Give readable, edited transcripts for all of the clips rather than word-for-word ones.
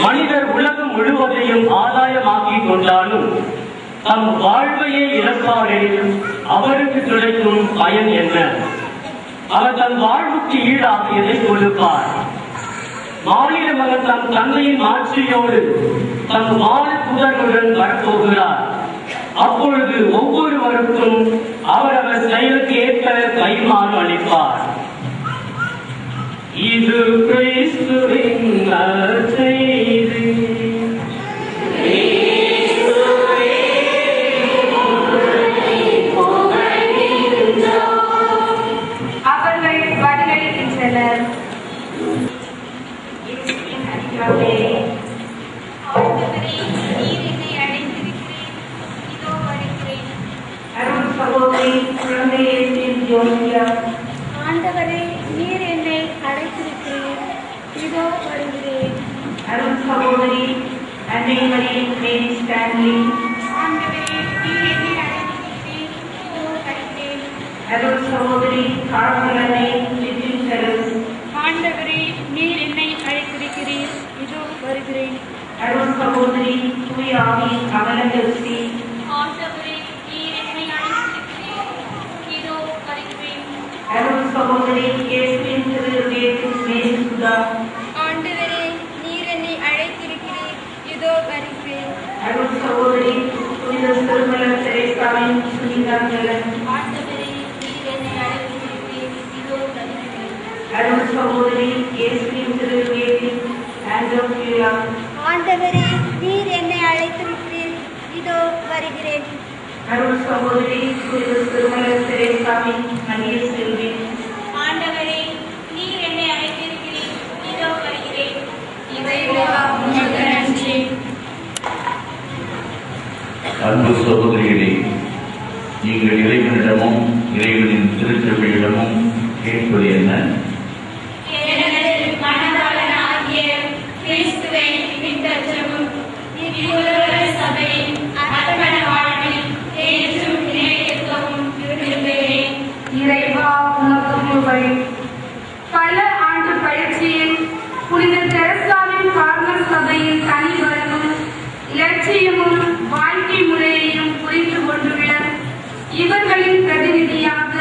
மனிதர் உலகம் முழுவதையும் ஆதாயமாக்கிக் கொண்டாலும் தம் வாழ்வையே இழப்பாரில் அவருக்கு கிடைக்கும் பயன் என்ன? அவர் தன் வாழ்வுக்கு ஈடாக எதை கொடுப்பார்? மாநில மகன் தம் தந்தையின் ஆட்சியோடு தம் வாழ் புதனுடன் வரப்போகிறார். அப்பொழுது ஒவ்வொருவருக்கும் அவரவர் செயலுக்கு ஏற்ப கைமாறு அளிப்பார். இது கிறிஸ்துவின் நற்செய்தி. அவர்கள் பதிலளிக்கின்றனர். ஆண்டவரே, நீர் என்னை அழைத்திருக்கிறீர், இதோ வருகிறேன். அருள் சகோதரி அன்னை மரியம் மேரி ஸ்டான்லி. ஆண்டவரே, நீர் என்னை அழைத்திருக்கிறீர், இதோ வருகிறேன். அருள் சகோதரி கார்மலனை லிட்டில் செரஸ். ஆண்டவரே, நீர் என்னை அழைத்திருக்கிறீர், இதோ வருகிறேன். அருள் சகோதரி தூயாவி அமலகர்சி. ஆண்டவரே, நீர் என்னை அழைத்திருக்கிறீர், இதோ வருகிறேன். அருள் சகோதரி இயேசுவின் திருவேற்றின் மேரி சுதா. ஆண்டவரே, நீர் என்னை அழைத்திருக்கிறீர், இதோ வருகிறேன். அருள் சகோதரி புனித திருமலர் தெரேசாவின் சுனிதாங்கலன். ஆண்டவரே, நீர் என்னை அழைத்திருக்கிறீர், இதோ வருகிறேன். அருள் சகோதரி இயேசுவின் திருவேற்றின் ஆண்டோபியூலா. ஆண்டவரே, நீர் என்னை அழைத்திருக்கிறீர், இதோ வருகிறேன். அருள் சகோதரி புனித திருமலர் தெரேசாவின் மரிய செல்வி. ஆண்டவரே, நீர் என்னை அழைத்திருக்கிறீர், இதோ வருகிறேன். இறைவா, உமக்கு நன்றி. அன்பு சகோதரிகளே, நீங்கள் இறைவனிடமும் இறைவனின் திருச்சபையிடமும் கேட்பது என்ன? மனவாளனாகிய கிறிஸ்துவை பின்பற்றவும் இவ்வுலக சபையின் அர்ப்பண வாழ்வில் என்றும் நிலைநிற்கவும் விரும்புகிறேன். இறைவா, உமக்கு புகழ். பல ஆண்டு பயிற்சியில் புனித தெரசாவின் கார்மல் சபையின் தனிவரமும் இலட்சியமும் வாழ்க்கை முறையையும் புரிந்து கொண்டுள்ள இவர்களின் பிரதிநிதியாக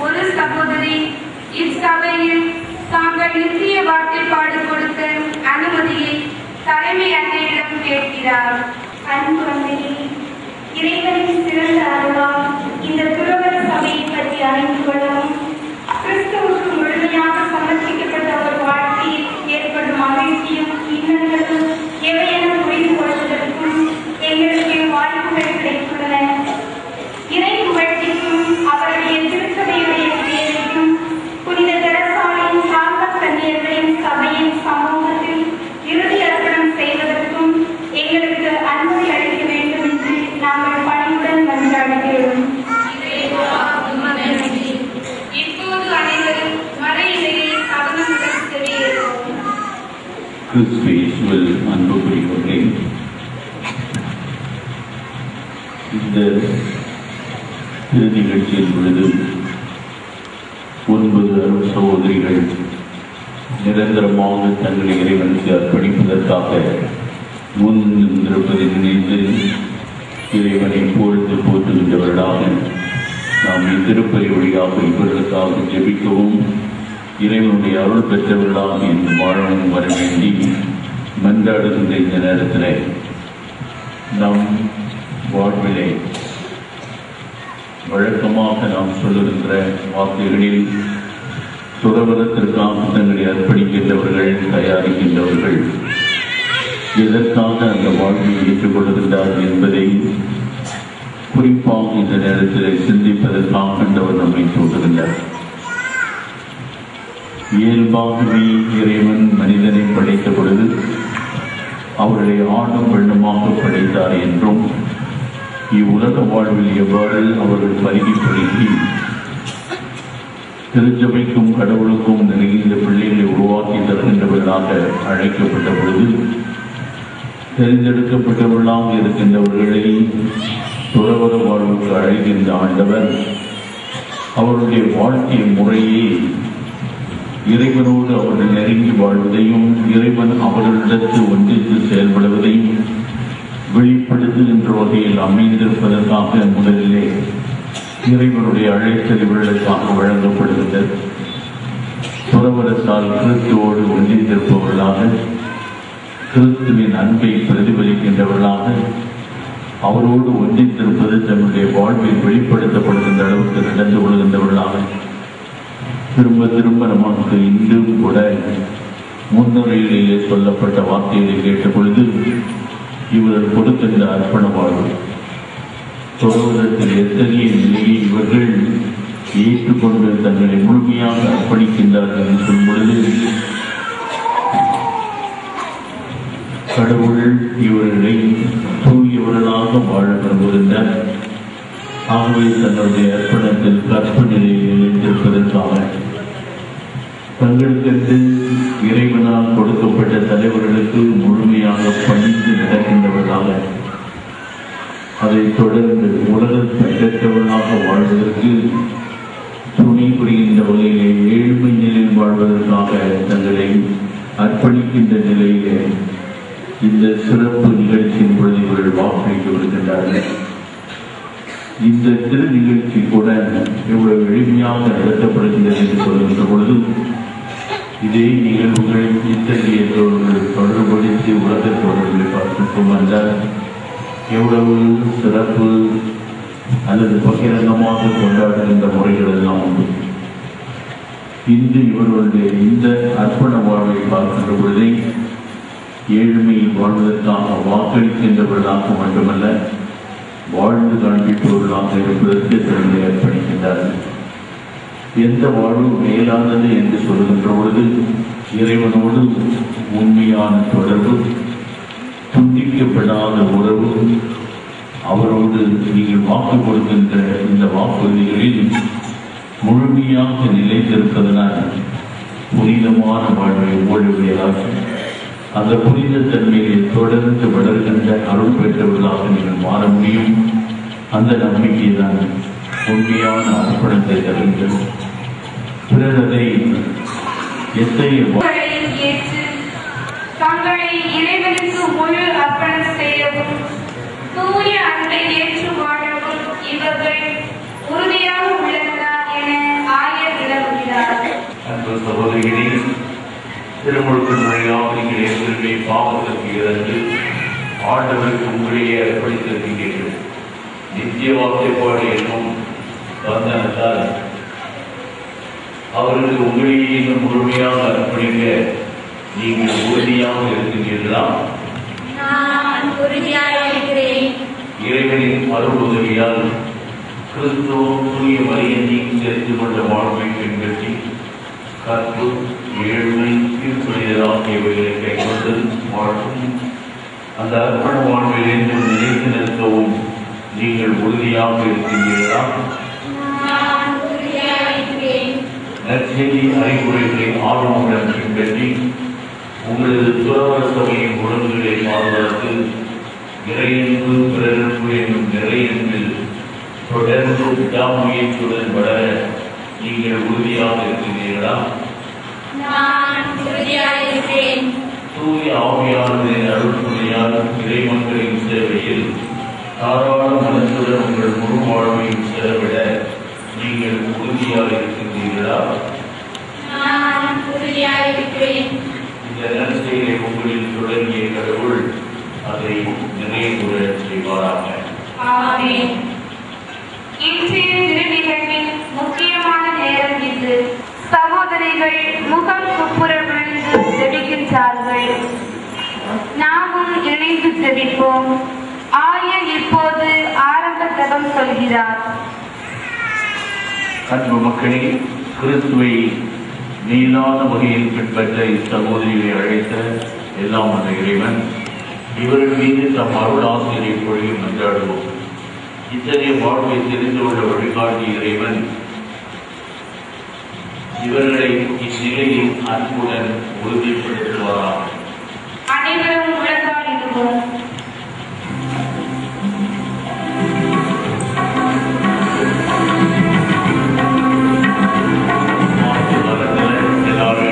ஒரு சகோதரி இச்சபையில் தாங்கள் நித்திய வார்த்தைப்பாடு கொடுத்த அனுமதியை தலைமை அன்னையிடம் கேட்கிறார். அன்பு அன்னையே, இறைவனின் சிறந்த அருளால் இந்த துறவர சபையை பற்றி அறிந்து கொள்ளவும் கிறிஸ்துவுக்கு முழுமையாக சமர்ப்பிக்கப்பட்ட ஒரு வாழ்க்கையில் ஏற்படும் மகிழ்ச்சியும் இன்னல்களும் எவையென புரிந்து கொள்வதற்கும் எங்களுக்கு வாய்ப்புகள் கிடைத்துள்ளன. இறை புகழ்ச்சிக்கும் அவருடைய திருச்சபையுடைய சேவைக்கும் புனித தெரசாவின் சார்ந்த கன்னியர்களின் சபையின் சமூகத்தில் இறுதி அர்ப்பணம் செய்வதற்கும் எங்களுக்கு அனுமதி அளிக்க வேண்டும் என்று நாங்கள் பணியுடன் மன்றாடுகிறோம். இப்போது அனைவரும் மறையிலேயே சபதம் தெரிவிக்கிறோம். கிறிஸ்து இயேசுவில் அன்புக்குரியவர்களே, இந்த திரு நிகழ்ச்சியின் பொழுது 9 அருள் சகோதரிகள் நிரந்தரமாக தங்களை இறைவனுக்கு அர்ப்பணிப்பதற்காக முன் நின்றிருப்பதை நினைத்து இறைவனை புகழ்ந்து போற்றுகின்றவர்களாக நாம் இத்திருப்பலி வழியாக இவர்களுக்காக ஜெபிக்கவும் இறைவனுடைய அருள் பெற்றவர்களாக இந்த வாழவும் வர வேண்டி மன்றாடுகின்ற இந்த நேரத்தில் நம் வாழ்விலே வழக்கமாக நாம் சொல்லுகின்ற வார்த்தைகளில் துறவரத்திற்காக தங்களை அர்ப்பணிக்கின்றவர்கள், தயாரிக்கின்றவர்கள் எதற்காக அந்த வாழ்வை ஏற்றுக்கொள்கின்றார் என்பதை குறிப்பாக இந்த நேரத்தில் சிந்திப்பதற்காக ஆண்டவர் நம்மை தூண்டுகின்றார். இயல்பாகவே இறைவன் மனிதனை படைத்த பொழுது அவர்களை ஆணும் பெண்ணுமாக படைத்தார் என்றும் இவ்வுலக வாழ்வில் எவ்வாறு அவர்கள் பருகி பருகி திருச்சபைக்கும் கடவுளுக்கும் நிறைந்த பிள்ளைகளை உருவாக்கி தருகின்றவர்களாக அழைக்கப்பட்ட பொழுது தெரிந்தெடுக்கப்பட்டவர்களாக இருக்கின்றவர்களை துறவர வாழ்வுக்கு அழைக்கின்ற ஆண்டவர் அவருடைய வாழ்க்கை முறையை இறைவனோடு அவர்கள் நெருங்கி வாழ்வதையும் இறைவன் அவர்களிடத்து ஒன்றித்து செயல்படுவதையும் வெளிப்படுத்துகின்ற வகையில் அமைந்திருப்பதற்காக முதலிலே இறைவனுடைய அழைத்தல் இவர்களுக்காக வழங்கப்படுகின்றது. துறவரத்தால் கிறிஸ்துவோடு ஒன்றித்திருப்பவர்களாக, கிறிஸ்துவின் அன்பை பிரதிபலிக்கின்றவர்களாக, அவரோடு ஒன்றித்திருப்பது தன்னுடைய வாழ்வில் வெளிப்படுத்தப்படுகின்ற அளவுக்கு நடந்து கொள்கின்றவர்களாக திரும்ப திரும்ப நமக்கு இன்றும் கூட முன்னுரையிலேயே சொல்லப்பட்ட வார்த்தைகளை கேட்ட பொழுது இவர்கள் கொடுக்கின்ற அர்ப்பண வாழ்வு, துறவரத்தில் எத்தகைய நிலையை இவர்கள் ஏற்றுக்கொண்டு தங்களை முழுமையாக அர்ப்பணிக்கின்றார்கள் என்று சொல்லும் பொழுது கடவுள் இவர்களை தூயவர்களாக வாழ விரும்புகின்றார். ஆகவே தன்னுடைய அர்ப்பணத்தில் கற்பு நிலையில் நிலைத்திருப்பதற்காக தங்களுக்கென்று இறைவனால் கொடுக்கப்பட்ட தலைவர்களுக்கு முழுமையாக பணிந்து நடக்கின்றவர்களாக, அதைத் தொடர்ந்து உலகத் பெற்றவர்களாக வாழ்வதற்கு துணை புரிகின்ற வகையிலே ஏழ்மை நிலையில் வாழ்வதற்காக தங்களை அர்ப்பணிக்கின்ற நிலையிலே இந்த சிறப்பு நிகழ்ச்சியின் பொழுது இவர்கள் வாக்களித்து வருகின்றார்கள். இந்த திரு நிகழ்ச்சி கூட இவ்வளவு எளிமையாக நடத்தப்படுகின்றது என்று சொல்கின்ற பொழுது இதே நிகழ்வுகள் இத்தகைய தொடர்புபடுத்தி உலக தொடர்புகளை பார்த்துக்கொண்டு வந்தால் எவ்வளவு சிறப்பு அல்லது பகிரங்கமாக கொண்டாடுகின்ற முறைகள் எல்லாம் உண்டு. இன்று இவர்களுடைய இந்த அர்ப்பண வாழ்வை பார்க்கின்ற பொழுதே ஏழ்மையில் வாழ்வதற்காக வாக்களிக்கின்றவர்களாக மட்டுமல்ல, வாழ்ந்து காண்பிப்பவர்களாக இருப்பதற்கு தன்னை அர்ப்பணிக்கின்றார்கள். எந்த வாழ்வு மேலானது என்று சொல்கின்ற பொழுது இறைவனோடு உண்மையான தொடர்பு, துண்டிக்கப்படாத உறவு, அவரோடு நீங்கள் வாக்கு கொடுக்கின்ற இந்த வாக்குறுதிகளில் முழுமையாக நிலைத்திருப்பதனால் புனிதமான வாழ்வை ஓடுவதாக அந்த புனித தன்மையை தொடர்ந்து வளர்கின்ற அருள் பெற்றவர்களாக நீங்கள் மாற முடியும். அந்த நம்பிக்கை தான் உண்மையான அர்ப்பணத்தை தருகின்றது. பிறர் அதை ஏற்று தங்களை இறைவனுக்கு முழு அர்ப்பணம் செய்யவும் தூய அன்பை ஏற்று வாழவும் இவர்கள் உறுதியாக உள்ளனர் என ஆயர் விளக்குகிறார். அன்பு சகோதரிகளே, திருமுழுக்கின் வழியாக நீங்கள் ஏற்கனவே பாவத்திற்கு இறந்து ஆண்டவருக்கு உங்களையே அர்ப்பணித்திருக்கின்றீர்கள். நித்திய வார்த்தைப்பாடு என்னும் வந்தனத்தால் அவருக்கு உங்களையே இன்னும் முழுமையாக அர்ப்பணிக்க நீங்கள் உறுதியாக இருக்கின்றீர்களா? நான் உறுதியாக இருக்கிறேன். இறைவனின் அருள் உதவியால் கிறிஸ்துவ தூய மரியனை தெரிந்து கொண்ட வாழ்வை பின்பற்றி கற்பு, ஏழ்மை, தீர்ப்புடையது ஆகியவைகளை கைக்கொண்டு வாழும் அந்த அர்ப்பண வாழ்விலிருந்து நிலைத்து நிற்கவும் நீங்கள் உறுதியாக இருக்கின்றீர்களா? நற்செய்தி அறிவுரைகளை ஆர்வமுடன் பின்பற்றி உங்களது துறவர சபையின் ஒழுங்குகளை பாதுகாத்து இறையன்பு, பிறரன்பு என்னும் நிறையன்பில் தொடர்ந்து விடாமுயற்சியுடன் வளர நீங்கள் உறுதியாக இருக்கின்றீர்களா? தூய ஆவியானவரின் அருள்புரியால் இறைமக்களின் சேவையில் தாராள மனத்துடன் உங்கள் முழு வாழ்வையும் செலவிட நீங்கள் உறுதியாக இருக்கின்றீர்களா? இந்த நற்செயலை உங்களில் தொடங்கிய கடவுள் அதை நிறைவுற செய்வாராக. இன்றைய திருநிகழ்வின் முக்கியமான நேரம் இது. சகோதரிகள் முகம் குப்புற விழுந்து ஜெபிக்கின்றார்கள். நாமும் இணைந்து ஜெபிப்போம். ஆயர் இப்போது ஆரம்ப ஜெபம் சொல்கிறார். அன்பு மக்களே, கிறிஸ்துவை மேலான வகையில் பின்பற்ற இச்சகோதரிகளை அழைத்த எல்லாம் அந்த இறைவன் இவர்கள் மீது தம் அருள் ஆசிரியை பொழியும் மன்றாடுவோம். இத்தகைய வாழ்வை தெரிந்து கொள்ள வழிகாட்டிய இறைவன் இவர்களை இந்நிலையில் அன்புடன் உறுதிப்படுத்துவாராக. அனைவரும் உலகாடுவோம். எல்லாரும்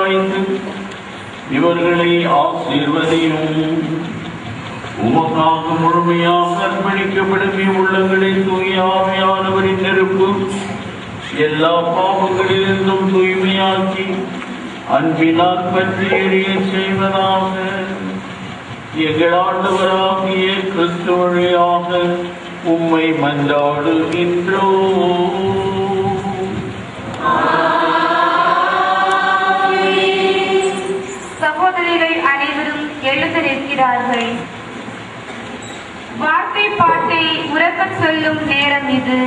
சாய்ந்து இவர்களை ஆசீர்வதியும். உமக்காக முழுமையாக அர்ப்பணிக்கப்படும் உள்ளங்களை தூய ஆவியானவரின் நெருப்பு எல்லா பாவங்களிலிருந்தும் தூய்மையாக்கி அன்பினால் பற்றி எரிய செய்வதாக. எங்கள் ஆண்டவராகிய கிறிஸ்து வழியாக உம்மை மன்றாடுகின்றோம். சகோதரிகள் அனைவரும் எழுந்து நிற்கிறார்கள். வார்த்தை பாட்டை உரக்கச் சொல்லும் நேரம் இது.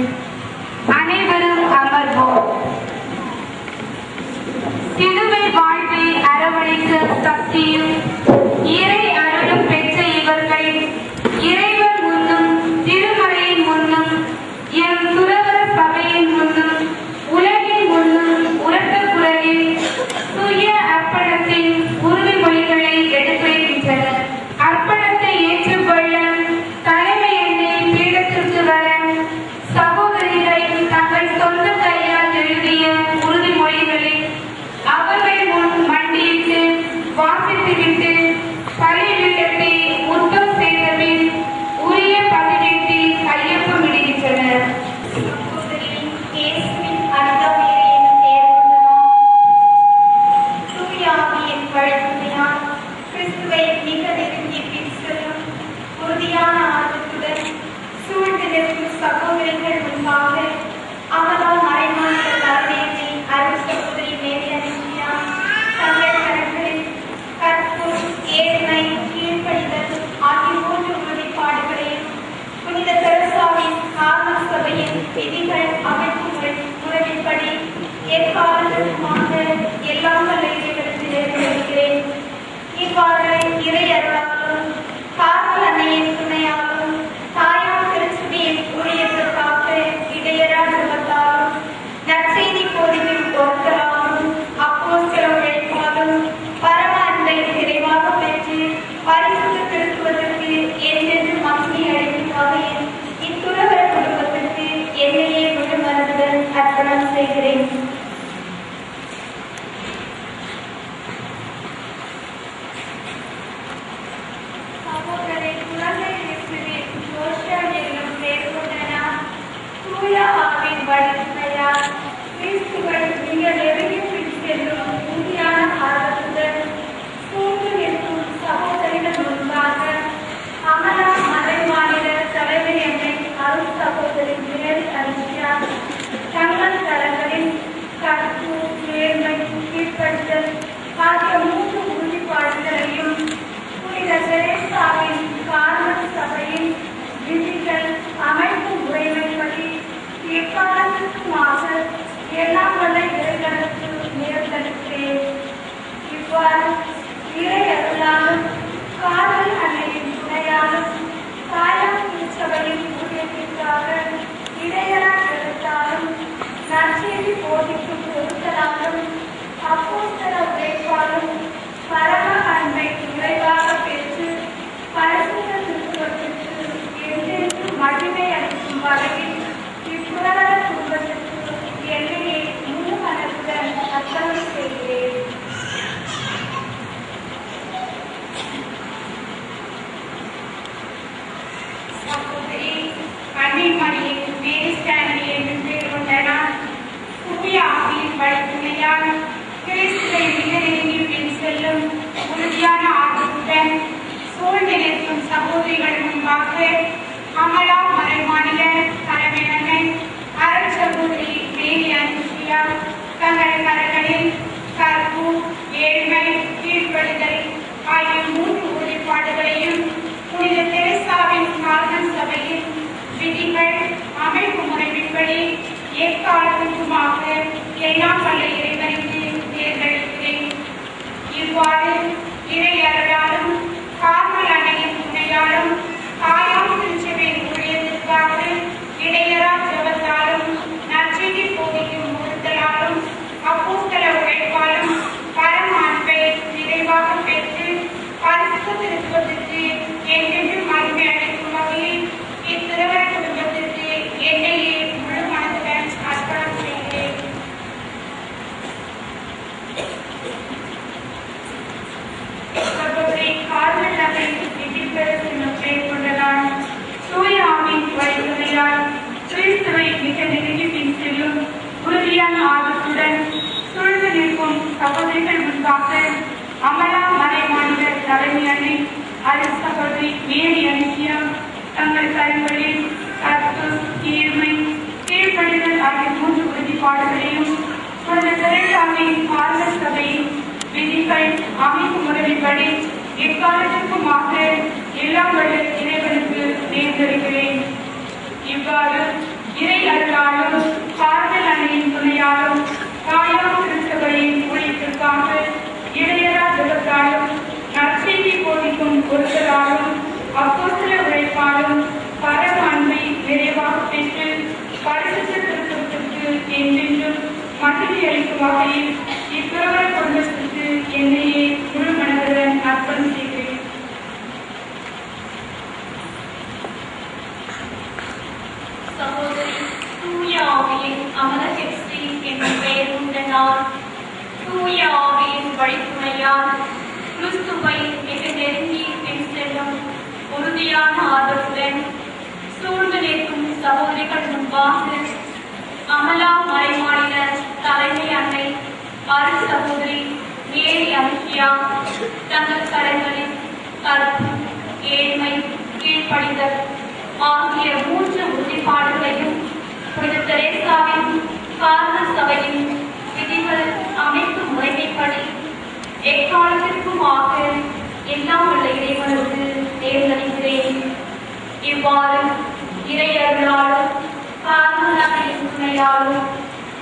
அனைவரும் அமர்வோம். சிலுவை வாழ்வை அரவணைக்க சக்தியும் இறை அருளும் பெற்ற இவர்கள் இறைவர் முன்னும் திருமறையின் முன்னும் எம் துறவர சபையின் முன்னும் உலகின் முன்னும் உரத்த குரலில் சுய அர்ப்பணத்தின் உறுதிமொழிகளை எடுத்துரைக்கின்றனர். அர்ப்பணத்தை ஏற்றுக்கொள்ள தலைமை எண்ணை பீடத்திற்கு வர சகோதரிகள் தங்கள் சொந்த கையால் எழுதிய உறுதிமொழிகளை அவர்கள் முன் மண்டியிட்டு வாசித்துவிட்டு பலிபீடத்தை முத்தம் செய்தபின் உரிய பதிவேட்டில் கையொப்பமிடுகின்றனர். உறுதியான ஆர்வத்துடன் சூழ்ந்து நிற்கும் சகோதரிகள் முன்பாக அவரால் மறைமாற்ற தலைமையை அருள் சகோதரி மேலியா தங்கள் கரங்களில் கற்பு, ஏழ்மை, கீழ்ப்படிதல் ஆகிய 3 உறுதிப்பாடுகளையும் புனித தெரசாவின் கார்மல் சபையின் விதிகள் அமைப்பு முறைப்படி எக்காலத்துக்குமாக எல்லாம் வல்ல இறைவனுக்கு நிறைவேறுகிறேன். இவ்வாறு இறை அருளாலும் கார்மல் அன்னையின் துணையாலும் தாயார் திருச்சுவியின் ஊழியத்திற்காக இடையரா ஜெபத்தாலும் நற்செய்தி போதிக்கும் பொருட்களாலும் அப்போஸ்தல உழைப்பாலும் பரம அன்பை நிறைவாக பெற்று பரிசுத்த திருத்துவதற்கு என்றென்று மகிமை அடைக்கும் வகையில் இத்துறவர குடும்பத்திற்கு என்னையே முழு மனதுடன் அர்ப்பணம் செய்கிறேன். தங்கள் தரங்களில் கற்பு, நேர்மை, கீழ்ப்படுதல் ஆகிய 3 உறுதிப்பாடுகளையும் புனித தெரேசாவின் கார்மல் சபையின் விதிகள் அமைப்பு முறைமைப்படி எக்காலத்துக்குமாக எல்லாம் வல்ல இறைவனுக்கு நேர்ந்தளிக்கிறேன். இவ்வாறு இறை அருளாலும் கார்மல் அன்னையின் துணையாலும் தாயார் திருச்சபையின் ஊழியத்திற்காக இடையரா எழுத்தாலும் நற்செய்தி போதிக்கும் பொருட்களாலும் அப்போஸ்தல உழைப்பாலும் பரம அன்பை நிறைவாக பெற்று பரிசுத்த திருத்துவத்திற்கு என்றென்று மகிமை அளிக்கும் வகையில் இப்புறவர குடும்பத்திற்கு என்னையே முழு மனதுடன் அர்ப்பணம் செய்கிறேன். சகோதரி அன்னைமரியின் மேரிஸ்டானியை வென்று கொண்டனர். புதிய ஆவியின் வழித்துணையால் கிறிஸ்துவை மிக நெருங்கி பின் செல்லும் உறுதியான ஆர்வத்துடன் சூழ்ந்து நிற்கும் சகோதரிகள் முன்பாக அமலா மறைமாநில தலைமையினரை அருள் சகோதரி மேலியா தங்கள் கரங்களில் கற்பு, ஏழ்மை, கீழ்ப்படிதல் ஆகிய 3 உறுதிப்பாடுகளையும் புனித தெரேசாவின் கார்மல் சபையின் விதிகள் அமைப்பு முறைமைப்படி எக்காலத்துக்குமாக எல்லாம் வல்ல இறைவனுக்கு தேர்ந்தெடுக்கிறேன். இவ்வாறு இறை அருளாலும் கார்மல் அன்னையின் துணையாலும் தாயார் திருச்சபையின் ஊழியத்திற்காக சகோதரிகள் முன்பாக அமலா மறை மாநில தலைமை அணி அருள் சகோதரி மேரி அனுஷியா தங்கள் கரங்களில் கற்பு, கீழ்மை, கீழ்ப்படிதல் ஆகிய 3 உறுதிப்பாடுகளையும் புனித தெரேசாவின் கார்மல் சபையின் விதிகள் அமைப்பு முறைப்படி எக்காலத்திற்குமாக எல்லாம் வல்ல இறைவனுக்கு நேர்ந்தளிக்கிறேன். இவ்வாறு இறை அருளாலும் கார்மல் அணியின் துணையாலும் தாயார் திருச்சபையின் ஊழியத்திற்காக இடையரா ஜெபத்தாலும் நற்செய்தி போதிக்கும் பொருட்களாலும் அப்போஸ்தல உழைப்பாலும் பரம அன்பை நிறைவாக பெற்று பரிசுத்த திருத்தத்திற்கு என்றென்றும் மகிழ்ச்சி அளிக்கும் வகையில் இத்துறவர குடும்பத்திற்கு என்னையே முழு மனதுடன் அர்ப்பணம் செய்கிறேன். சகோதரி தூய ஆவியின் அமல ஹெப்சி என்ற பெயர் கொண்ட நான் தூய ஆவியின் வழித்துணையால் கிறிஸ்துவை மிக நெருங்கி பின் செல்லும் உறுதியான ஆதரவுடன் சூழ்ந்து நிற்கும் சகோதரிகள் முன்பாக அமலா மறைமாநில தலைமை அன்னை அருள் சகோதரி மேரி அனுஷியா தங்கள் கரங்களில் கற்பு, ஏழ்மை, கீழ்ப்படிதல் ஆகிய 3 உறுதிப்பாடுகளையும் புனித தெரேசாவின் கார்மல் சபையின் விதிகள் அமைப்பு முறைமைப்படி எக்காலத்திற்குமாக எல்லாம் உள்ள இறைவனுக்கு தேர்ந்தளிக்கிறேன். இவ்வாறு இறையர்களாலும் கார்மலாரின் துணையாலும்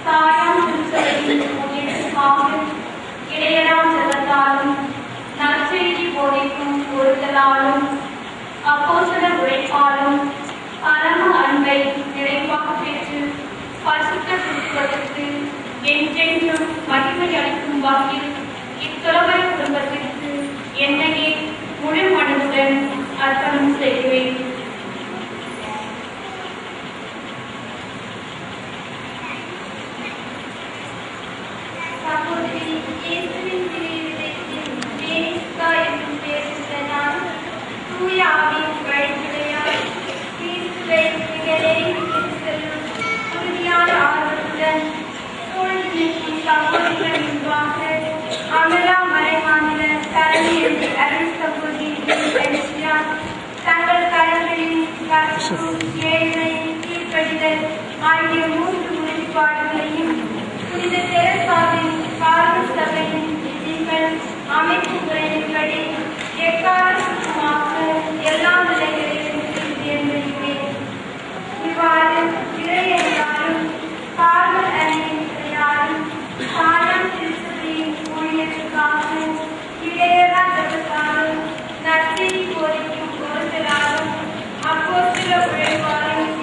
தாயார் திருச்சபையின் ஊழியத்திற்காக இடையரா ஜெபத்தாலும் நற்செய்தி போதிக்கும் பொருட்களாலும் அப்போஸ்தல உழைப்பாலும் பரம அன்பை நிறைவாக பெற்று பரிசுத்த திருத்துவத்திற்கு என்றென்றும் மகிமை அளிக்கும் வகையில் இத்துறவர குடும்பத்திற்கு என்னையே முழு மனதுடன் அர்ப்பணம் செய்வேன். சகோதரி இயேசுவின் திருவிதத்தில் மேரிஸ்கா என்னும் பெயருள்ள நான் தூய ஆவியின் வழித்துணையால் கிறிஸ்துவை மிக நெருங்கி செல்லும் உறுதியான ஆர்வத்துடன் சூழ்ந்து நிற்கும் சகோதரிகள் முன்பாக அமலா மறைமாநில தலைமை அருள் சகோதரி அனுஷியா தங்கள் கரங்களில் கற்பு, ஏழ்மை, கீழ்ப்படிதல் ஆகிய 3 உறுதிப்பாடுகளையும் புனித தெரேசாவின் கார்மல் சபையின் விதிகள் அமைப்பு முறையின்படி எக்காலத்திற்குமாக எல்லா நிலைகளிலும் தேர்ந்தெடுக்கிறேன். இவ்வாறு இறையர்களாலும் கார்மல் அணியின் துணையாலும் தாயார் திருச்சபையின் ஊழியத்திற்காக இடையரா ஜெபத்தாலும் நற்செய்தி போதிக்கும் பொருட்களாலும் அப்போஸ்தல உழைப்பாலும்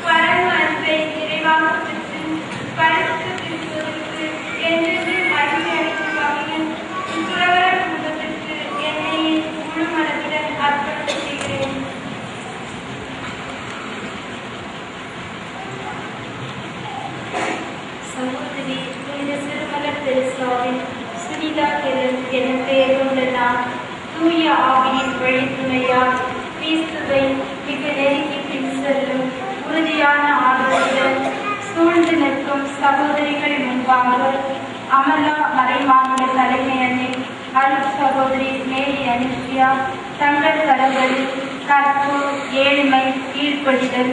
பரம அன்பை நிறைவாக பெற்று பரிசுத்த திருத்துவத்திற்கு என்றென்று மகிமை அளிக்கும் வகையில் இத்துறவர குடும்பத்திற்கு என்னையே முழு மனதுடன் அர்ப்பணம் செய்கிறேன். சகோதரி புனித சிறுமலர் தெரேசாவின் சுனிதா என பெயர் கொண்ட நான் தூய ஆவியின் வழித்துணையால் கிறிஸ்துவை மிக நெருங்கி பின் செல்லும் உறுதியான ஆர்வத்துடன் சூழ்ந்து நிற்கும் சகோதரிகள் முன்பாக அமலா மறைமாநில தலைமை அன்னை அருள் சகோதரி மேரி அனுஷியா தங்கள் கரங்களில் கற்பு, ஏழ்மை, கீழ்ப்படிதல்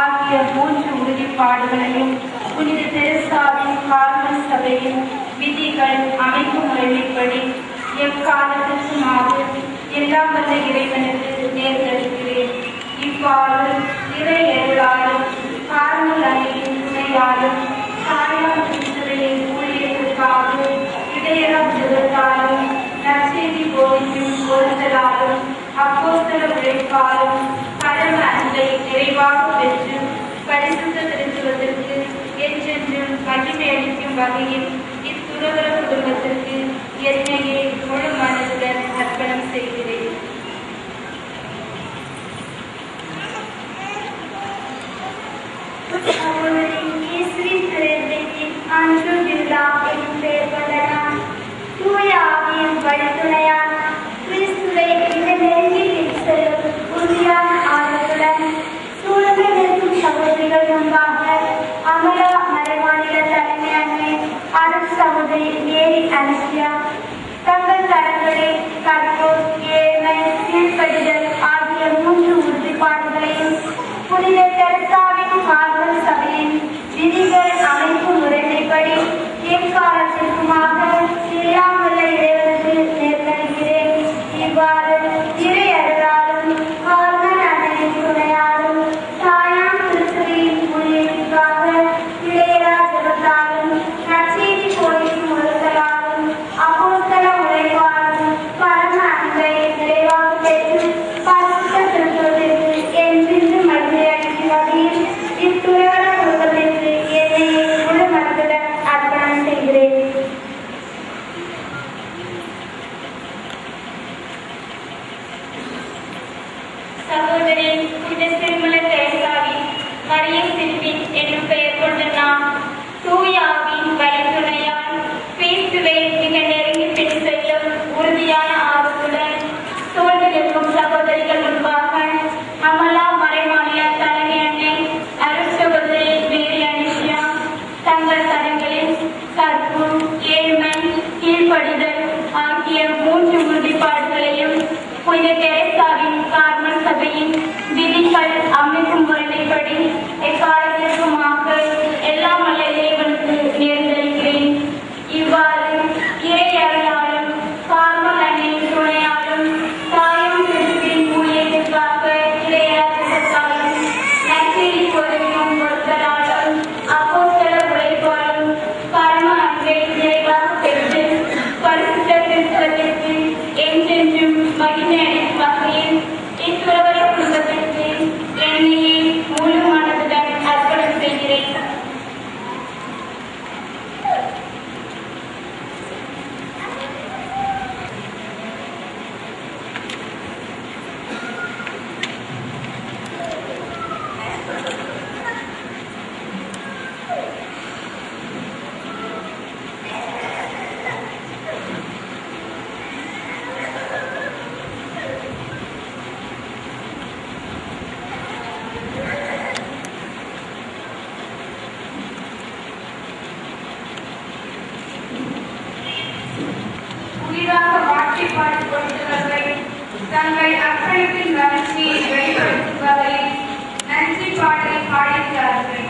ஆகிய 3 உறுதிப்பாடுகளையும் புனித தெரேசாவின் கார்மல் சபையின் விதிகள் அமைப்பு முறைமைப்படி எக்காலத்திற்குமாக எல்லாம் வல்ல இறைவனுக்கு நேர்ந்தளிக்கிறேன். இவ்வாறு இறை அருளாலும் கார்மல் அணியின் துணையாலும் தாயார் திருச்சபையின் ஊழியத்திற்காக இடையரா ஜெபத்தாலும் நற்செய்தி போதிக்கும் பொருட்களாலும் அப்போஸ்தல உழைப்பாலும் பரம அன்பை நிறைவாக பெற்று பரிசுத்த திருத்துவத்திற்கு என்றென்றும் மகிமை அளிக்கும் வகையில் இத்துறவர குடும்பத்திற்கு என்னையே முழு மனதுடன் அர்ப்பணம் செய்கிறேன். சகோதரி இயேசுவின் திருவிதத்தில் அன்று விழா என்னும் பெயர் கொண்ட நான் தூய ஆவியின் வழித்துணையால் கிறிஸ்துவை மிக நெருங்கி பின் செல்லும் உறுதியான ஆர்வத்துடன் சூழ்ந்து நிற்கும் சகோதரிகள் முன்பாக அமலா மறைமாநில தலைமை அன்னை அருள் சகோதரி மேரி அனுஷியா சகோதரி புனித திருமல தேசாவின் மரிய சில்வின் என்னும் பெயர் கொண்ட நாம் தூயாவின் வழித்துணையால் கிறிஸ்துவை மிக நெருங்கி பின் செல்லும் உறுதியான ஆர்வத்துடன் சூழ்ந்து நிற்கும் சகோதரிகள் முன்பாக அமலா மறைமாநில தலைமை அன்னை அருட்சகோதரி மேரி அனிஷியா தங்கள் தரங்களில் கற்பு, ஏழ்மை, கீழ்ப்படிதல் ஆகிய 3 உறுதிப்பாடுகளையும் புனித தெரேசாவின் கார்மல் சபையின் விதிகள் அமைக்கும் முறைமைப்படி எக்காலத்திற்குமாக எல்லாம் வல்ல இறைவனுக்கு நேர்ந்தளிக்கிறேன். இவ்வாறு இறை அருளாலும் கார்மல் அன்னையின் துணையாலும் தாயும் கிறிஸ்துவின் ஊழியத்திற்காக இறையாற்றத்தாலும் நற்செய்தி போதனையும் பொறுத்தலாலும் அப்போஸ்தல உழைப்பாலும் பரம அன்பை நிறைவாக பெற்று பரிசுத்த கிறிஸ்துவத்திற்கு என்றென்றும் மகிமை அடையும் வகையில் ஈஸ்வரவர குடும்பத்திற்கு என்னையே முழு மனதுடன் அர்ப்பணம் செய்கிறேன். புதிதாக வாட்சிப்பாடு கொடுத்தவர்கள் தங்கள் அர்ப்பணிப்பின் வளர்ச்சியை வெளிப்படுத்தும் வகையில் நன்றி பாடலை பாடுகிறார்கள்.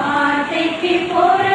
வார்த்தைக்கு போற